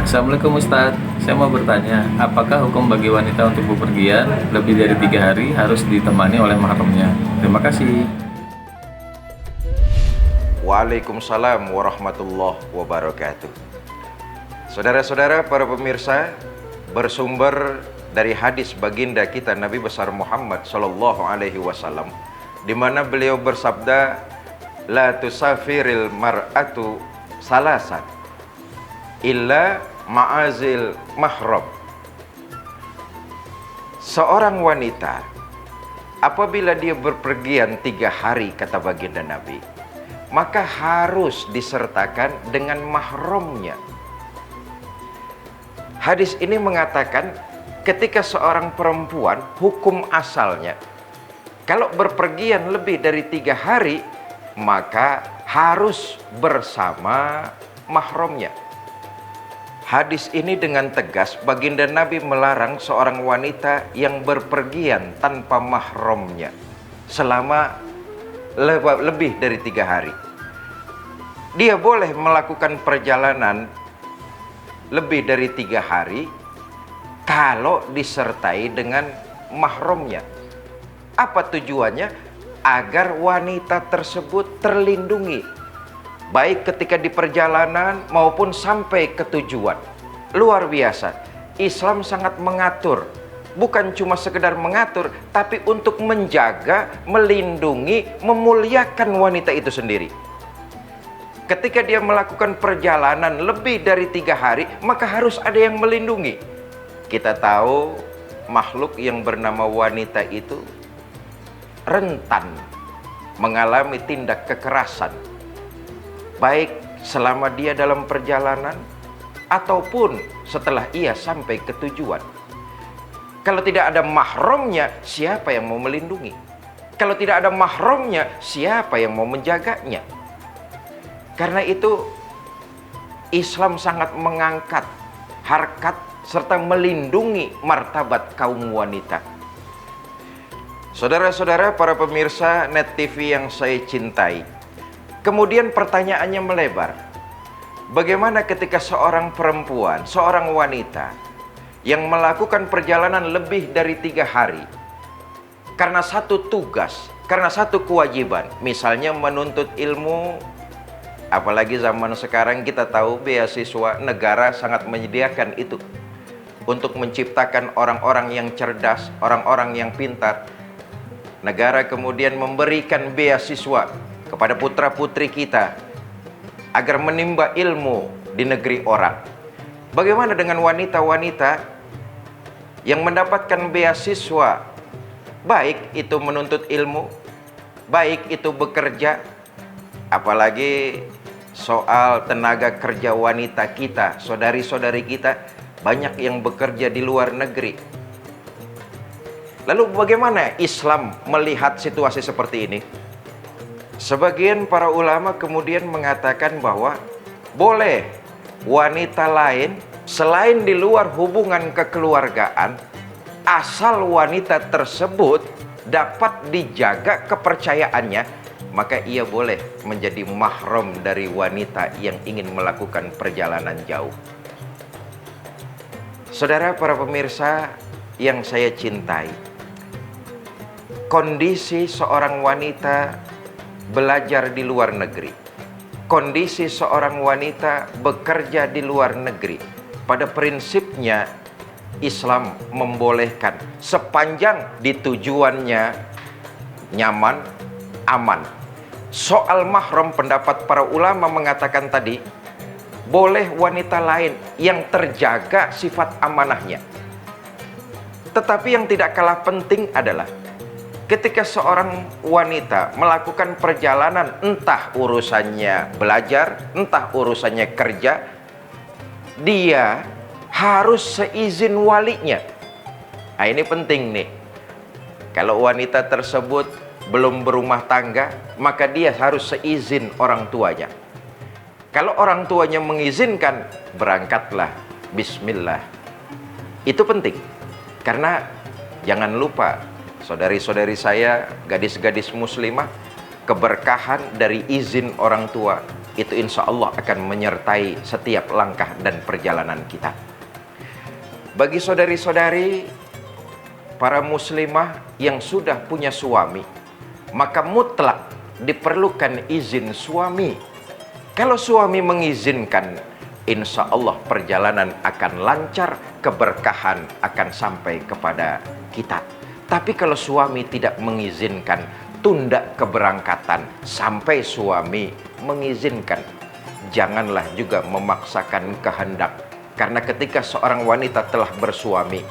Assalamualaikum Ustadz, saya mau bertanya, apakah hukum bagi wanita untuk bepergian lebih dari 3 hari harus ditemani oleh mahramnya? Terima kasih. Waalaikumsalam warahmatullahi wabarakatuh. Saudara-saudara para pemirsa, bersumber dari hadis baginda kita Nabi besar Muhammad sallallahu alaihi wasallam, di mana beliau bersabda, la tusafiril mar'atu salasan illa ma'azil mahram. Seorang wanita apabila dia berpergian 3 hari, kata baginda Nabi, maka harus disertakan dengan mahramnya. Hadis ini mengatakan ketika seorang perempuan, hukum asalnya kalau berpergian lebih dari 3 hari, maka harus bersama mahramnya. Hadis ini dengan tegas baginda Nabi melarang seorang wanita yang berpergian tanpa mahramnya selama lebih dari 3 hari. Dia boleh melakukan perjalanan lebih dari 3 hari kalau disertai dengan mahramnya. Apa tujuannya? Agar wanita tersebut terlindungi, baik ketika di perjalanan maupun sampai ke tujuan. Luar biasa, Islam sangat mengatur. Bukan cuma sekedar mengatur, tapi untuk menjaga, melindungi, memuliakan wanita itu sendiri. Ketika dia melakukan perjalanan lebih dari 3 hari, maka harus ada yang melindungi. Kita tahu makhluk yang bernama wanita itu rentan mengalami tindak kekerasan, baik selama dia dalam perjalanan ataupun setelah ia sampai ke tujuan. Kalau tidak ada mahramnya, siapa yang mau melindungi? Kalau tidak ada mahramnya, siapa yang mau menjaganya? Karena itu Islam sangat mengangkat harkat serta melindungi martabat kaum wanita. Saudara-saudara para pemirsa Net TV yang saya cintai, kemudian pertanyaannya melebar. Bagaimana ketika seorang perempuan, seorang wanita yang melakukan perjalanan lebih dari 3 hari karena satu tugas, karena satu kewajiban, misalnya menuntut ilmu. Apalagi zaman sekarang kita tahu beasiswa negara sangat menyediakan itu untuk menciptakan orang-orang yang cerdas, orang-orang yang pintar. Negara kemudian memberikan beasiswa kepada putra-putri kita agar menimba ilmu di negeri orang. Bagaimana dengan wanita-wanita yang mendapatkan beasiswa, baik itu menuntut ilmu, baik itu bekerja, apalagi soal tenaga kerja wanita kita, saudari-saudari kita banyak yang bekerja di luar negeri. Lalu bagaimana Islam melihat situasi seperti ini? Sebagian para ulama kemudian mengatakan bahwa boleh wanita lain selain di luar hubungan kekeluargaan, asal wanita tersebut dapat dijaga kepercayaannya, maka ia boleh menjadi mahram dari wanita yang ingin melakukan perjalanan jauh. Saudara para pemirsa yang saya cintai, kondisi seorang wanita belajar di luar negeri, kondisi seorang wanita bekerja di luar negeri, pada prinsipnya Islam membolehkan sepanjang di tujuannya nyaman, aman. Soal mahram, pendapat para ulama mengatakan tadi, boleh wanita lain yang terjaga sifat amanahnya. Tetapi yang tidak kalah penting adalah ketika seorang wanita melakukan perjalanan, entah urusannya belajar, entah urusannya kerja, dia harus seizin walinya. Nah, ini penting nih. Kalau wanita tersebut belum berumah tangga, maka dia harus seizin orang tuanya. Kalau orang tuanya mengizinkan, berangkatlah, bismillah. Itu penting. Karena jangan lupa, saudari-saudari saya, gadis-gadis muslimah, keberkahan dari izin orang tua itu insya Allah akan menyertai setiap langkah dan perjalanan kita. Bagi saudari-saudari, para muslimah yang sudah punya suami, maka mutlak diperlukan izin suami. Kalau suami mengizinkan, insya Allah perjalanan akan lancar, keberkahan akan sampai kepada kita. Tapi kalau suami tidak mengizinkan, tunda keberangkatan sampai suami mengizinkan. Janganlah juga memaksakan kehendak, karena ketika seorang wanita telah bersuami,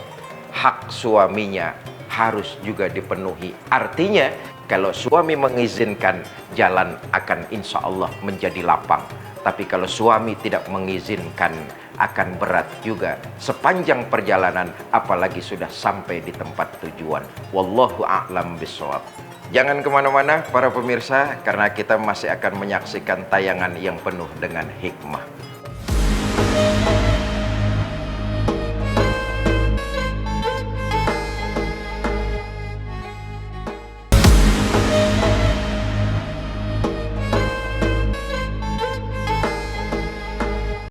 hak suaminya harus juga dipenuhi. Artinya kalau suami mengizinkan, jalan akan insya Allah menjadi lapang. Tapi kalau suami tidak mengizinkan, akan berat juga sepanjang perjalanan, apalagi sudah sampai di tempat tujuan. Wallahu a'lam bishawab. Jangan kemana-mana para pemirsa, karena kita masih akan menyaksikan tayangan yang penuh dengan hikmah.